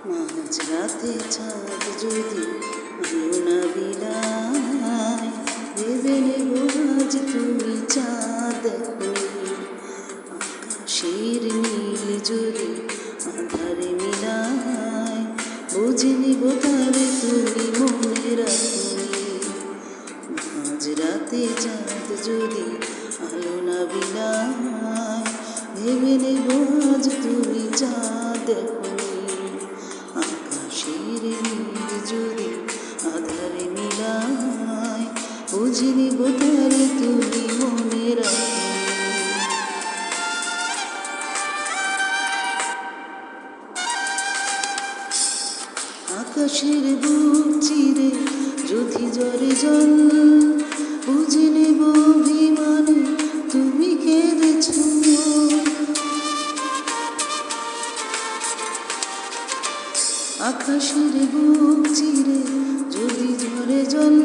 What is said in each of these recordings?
মাঝরাতে চাঁদ যদি আলো না বিলায়, ভেবে নেব আজ তুমি চাঁদ দেখোনি। আকাশের নীল যদি আধারে মিলায়, বুঝে নিব তারে তুমি মনে রাখোনি। মাঝরাতে চাঁদ যদি আলো না বিলায়, ভেবে নেব আজ তুমি চাঁদ দেখোনি। আকাশের নীল যদি আধারে মিলায়, বুঝে নিব তারে তুমি মনে রাখোনি। আকাশের বুক চিরে যদি ঝরে জল, বুঝে নেব অভিমানে তুমি কেঁদেছ। আকাশের বুক চিরে যদি ঝরে জল,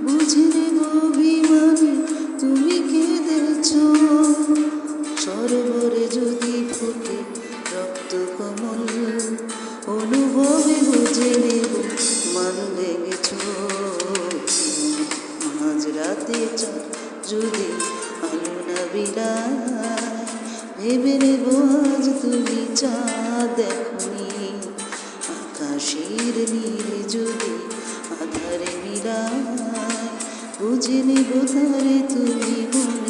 বুঝে নেব অভিমানে তুমি কেঁদেছ। সরোবরে যদি ফোটে রক্ত কমল, অনুভবে বুঝে নেব মান লেগেছ। মাঝরাতে চাঁদ যদি আলো না বিলায়, ভেবে নেব আজ তুমি চাঁদ দেখোনি। আকাশের নীল যদি আধারে মিলায়, বুঝে নেব তারে তুমি মনে